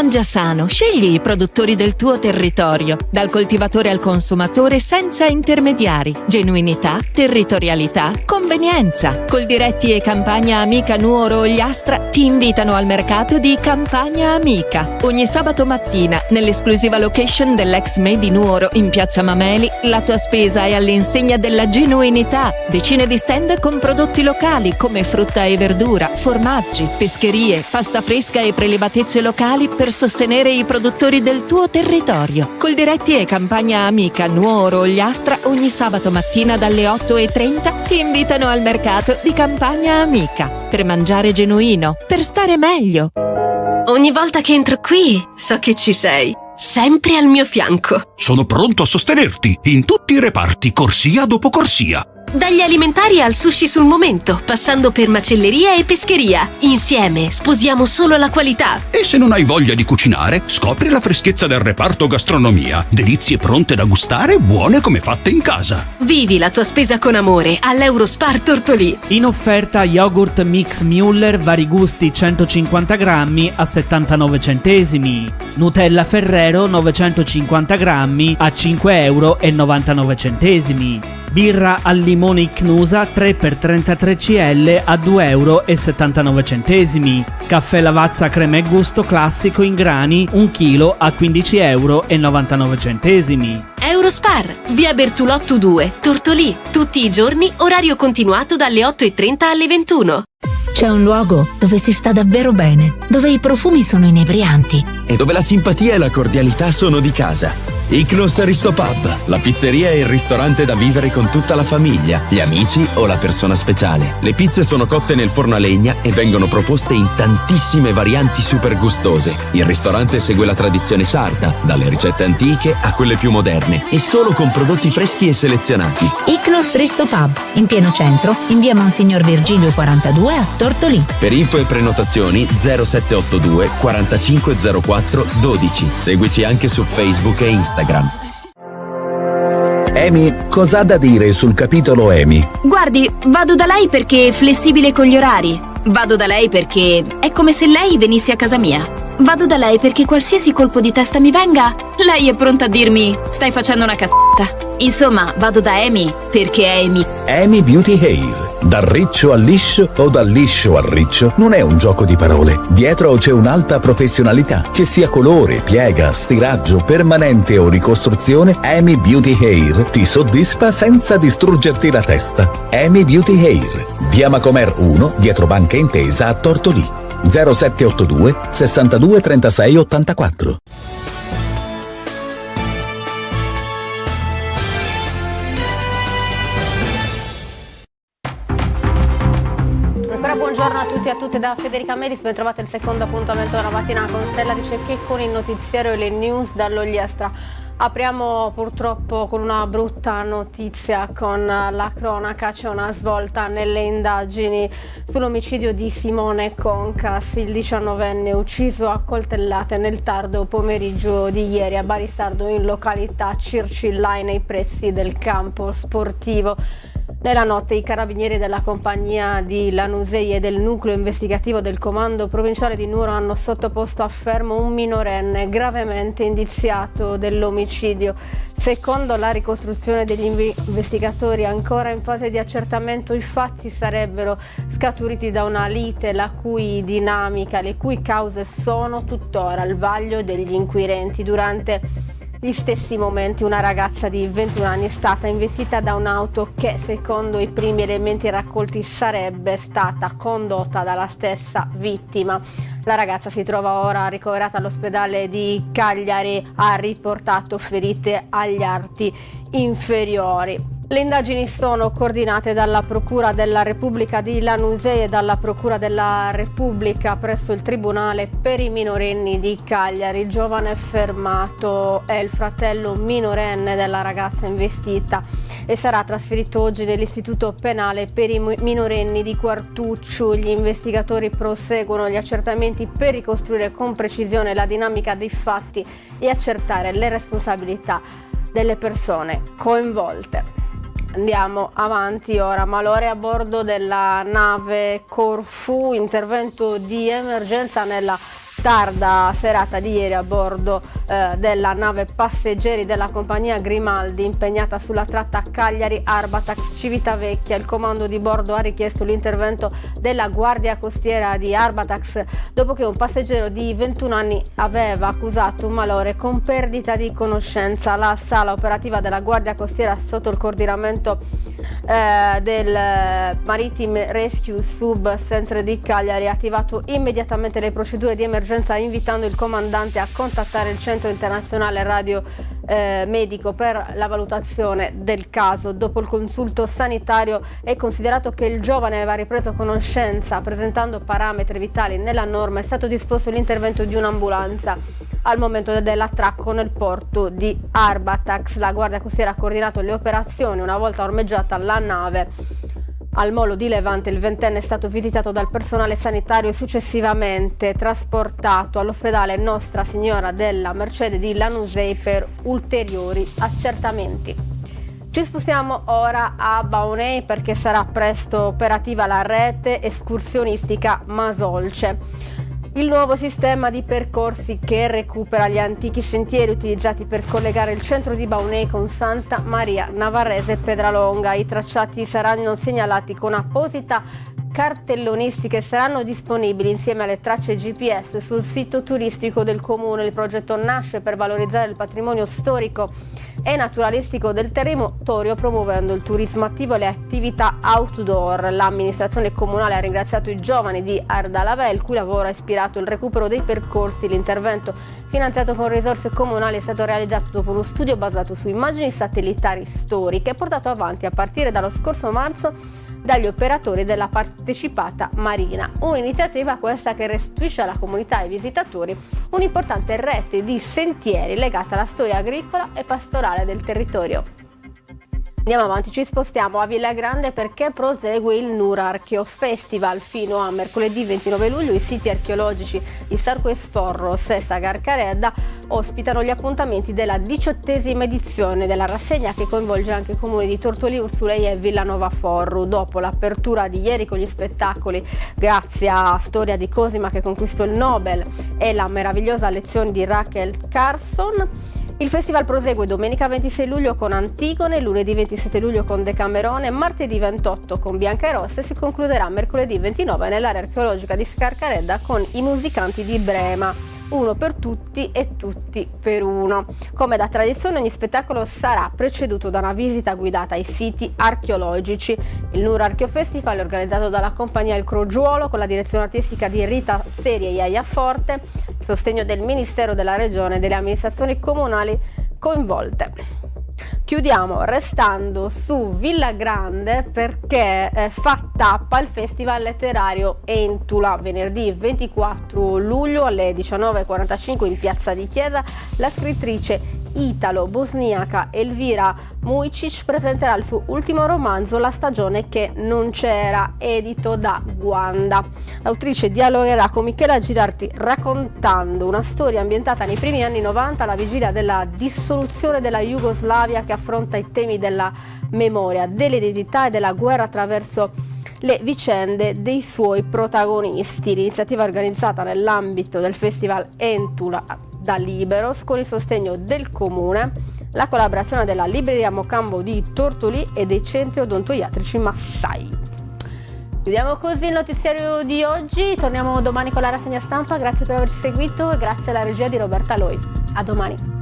Mangia sano, scegli i produttori del tuo territorio, dal coltivatore al consumatore senza intermediari. Genuinità, territorialità, convenienza. Coldiretti e Campagna Amica Nuoro Ogliastra ti invitano al mercato di Campagna Amica. Ogni sabato mattina, nell'esclusiva location dell'ex Made in Nuoro in Piazza Mameli, la tua spesa è all'insegna della genuinità. Decine di stand con prodotti locali come frutta e verdura, formaggi, pescherie, pasta fresca e prelibatezze locali per sostenere i produttori del tuo territorio. Coldiretti e Campagna Amica Nuoro Ogliastra ogni sabato mattina dalle 8:30 ti invitano al mercato di Campagna Amica per mangiare genuino, per stare meglio. Ogni volta che entro qui so che ci sei, sempre al mio fianco. Sono pronto a sostenerti in tutti i reparti, corsia dopo corsia. Dagli alimentari al sushi sul momento, passando per macelleria e pescheria. Insieme sposiamo solo la qualità. E se non hai voglia di cucinare, scopri la freschezza del reparto gastronomia. Delizie pronte da gustare, buone come fatte in casa. Vivi la tua spesa con amore all'Eurospar Tortolì. In offerta yogurt mix Müller vari gusti 150 grammi a 79 centesimi. Nutella Ferrero 950 grammi a 5,99 €. Birra al limone Icnusa 3x33 cl a 2,79 €. Caffè Lavazza crema e gusto classico in grani 1 chilo a 15,99 €. Eurospar, via Bertulotto 2, Tortolì. Tutti i giorni, orario continuato dalle 8:30 alle 21. C'è un luogo dove si sta davvero bene, dove i profumi sono inebrianti e dove la simpatia e la cordialità sono di casa. Icnos Ristopub, la pizzeria e il ristorante da vivere con tutta la famiglia, gli amici o la persona speciale. Le pizze sono cotte nel forno a legna e vengono proposte in tantissime varianti super gustose. Il ristorante segue la tradizione sarda, dalle ricette antiche a quelle più moderne, e solo con prodotti freschi e selezionati. Icnos Ristopub, in pieno centro, in via Monsignor Virgilio 42 a Tortolì. Per info e prenotazioni 0782 4504 12. Seguici anche su Facebook e Instagram. Amy, cos'ha da dire sul capitolo Amy? Guardi, vado da lei perché è flessibile con gli orari. Vado da lei perché è come se lei venisse a casa mia. Vado da lei perché qualsiasi colpo di testa mi venga, lei è pronta a dirmi stai facendo una cazzata. Insomma, vado da Amy perché è Amy. Amy Beauty Hair. Dal riccio al liscio o dal liscio al riccio non è un gioco di parole. Dietro c'è un'alta professionalità. Che sia colore, piega, stiraggio, permanente o ricostruzione, Amy Beauty Hair ti soddisfa senza distruggerti la testa. Amy Beauty Hair, via Macomer 1, dietro Banca Intesa a Tortolì. 0782 62 36 84. Buongiorno a tutti e a tutte da Federica Medis, ben trovate il secondo appuntamento della mattina con Stella Di Cecchi con il notiziario e le news dall'Ogliastra. Apriamo purtroppo con una brutta notizia, con la cronaca. C'è una svolta nelle indagini sull'omicidio di Simone Concas, il 19enne ucciso a coltellate nel tardo pomeriggio di ieri a Baristardo in località Circillai nei pressi del campo sportivo. Nella notte i carabinieri della compagnia di Lanusei e del nucleo investigativo del comando provinciale di Nuoro hanno sottoposto a fermo un minorenne gravemente indiziato dell'omicidio. Secondo la ricostruzione degli investigatori ancora in fase di accertamento, i fatti sarebbero scaturiti da una lite la cui dinamica, le cui cause sono tuttora al vaglio degli inquirenti. Durante gli stessi momenti una ragazza di 21 anni è stata investita da un'auto che, secondo i primi elementi raccolti, sarebbe stata condotta dalla stessa vittima. La ragazza si trova ora ricoverata all'ospedale di Cagliari, ha riportato ferite agli arti inferiori. Le indagini sono coordinate dalla Procura della Repubblica di Lanusei e dalla Procura della Repubblica presso il Tribunale per i minorenni di Cagliari. Il giovane fermato è il fratello minorenne della ragazza investita e sarà trasferito oggi nell'Istituto Penale per i minorenni di Quartucciu. Gli investigatori proseguono gli accertamenti per ricostruire con precisione la dinamica dei fatti e accertare le responsabilità delle persone coinvolte. Andiamo avanti ora. Malore a bordo della nave Corfu, intervento di emergenza nella tarda serata di ieri a bordo della nave passeggeri della compagnia Grimaldi impegnata sulla tratta Cagliari-Arbatax-Civitavecchia. Il comando di bordo ha richiesto l'intervento della Guardia Costiera di Arbatax dopo che un passeggero di 21 anni aveva accusato un malore con perdita di conoscenza. La sala operativa della Guardia Costiera sotto il coordinamento del Maritime Rescue Sub Center di Cagliari ha attivato immediatamente le procedure di emergenza, invitando il comandante a contattare il centro internazionale radio medico per la valutazione del caso. Dopo il consulto sanitario è considerato che il giovane aveva ripreso conoscenza presentando parametri vitali nella norma. È stato disposto l'intervento di un'ambulanza al momento dell'attracco nel porto di Arbatax. La Guardia Costiera ha coordinato le operazioni. Una volta ormeggiata la nave al molo di Levante, il ventenne è stato visitato dal personale sanitario e successivamente trasportato all'ospedale Nostra Signora della Mercede di Lanusei per ulteriori accertamenti. Ci spostiamo ora a Baunei perché sarà presto operativa la rete escursionistica Masolce. Il nuovo sistema di percorsi che recupera gli antichi sentieri utilizzati per collegare il centro di Baunei con Santa Maria Navarrese e Pedralonga. I tracciati saranno segnalati con apposita cartellonistica e saranno disponibili insieme alle tracce GPS sul sito turistico del comune. Il progetto nasce per valorizzare il patrimonio storico e naturalistico del territorio, promuovendo il turismo attivo e le attività outdoor. L'amministrazione comunale ha ringraziato i giovani di Ardalavè, il cui lavoro ha ispirato il recupero dei percorsi. L'intervento, finanziato con risorse comunali, è stato realizzato dopo uno studio basato su immagini satellitari storiche portato avanti a partire dallo scorso marzo dagli operatori della partecipata Marina. Un'iniziativa questa che restituisce alla comunità e ai visitatori un'importante rete di sentieri legata alla storia agricola e pastorale del territorio. Andiamo avanti, ci spostiamo a Villa Grande perché prosegue il Nura Archeo Festival. Fino a mercoledì 29 luglio i siti archeologici di Sarquesforro, Sessa, Garcaredda ospitano gli appuntamenti della 18ª edizione della rassegna, che coinvolge anche i comuni di Tortolì, Ursulei e Villanova Forru. Dopo l'apertura di ieri con gli spettacoli grazie a Storia di Cosima che conquistò il Nobel e la meravigliosa lezione di Rachel Carson, il festival prosegue domenica 26 luglio con Antigone, lunedì 27 luglio con Decamerone, martedì 28 con Bianca e Rossa e si concluderà mercoledì 29 nell'area archeologica di Scarcaredda con i musicanti di Brema. Uno per tutti e tutti per uno. Come da tradizione, ogni spettacolo sarà preceduto da una visita guidata ai siti archeologici. Il Nura Archeo Festival è organizzato dalla compagnia Il Crogiuolo con la direzione artistica di Rita Seri e Iaia Forte, il sostegno del Ministero della Regione e delle amministrazioni comunali coinvolte. Chiudiamo restando su Villa Grande perché fa tappa il Festival Letterario Entula. Venerdì 24 luglio alle 19:45 in Piazza di Chiesa la scrittrice italo-bosniaca Elvira Mujcic presenterà il suo ultimo romanzo La stagione che non c'era, edito da Guanda. L'autrice dialogherà con Michela Girardi raccontando una storia ambientata nei primi anni 90 alla vigilia della dissoluzione della Jugoslavia, che affronta i temi della memoria, dell'identità e della guerra attraverso le vicende dei suoi protagonisti. L'iniziativa è organizzata nell'ambito del Festival Entula da Liberos con il sostegno del comune, la collaborazione della libreria Mocambo di Tortolì e dei centri odontoiatrici Massai. Chiudiamo così il notiziario di oggi, torniamo domani con la rassegna stampa. Grazie per averci seguito e grazie alla regia di Roberta Loi. A domani.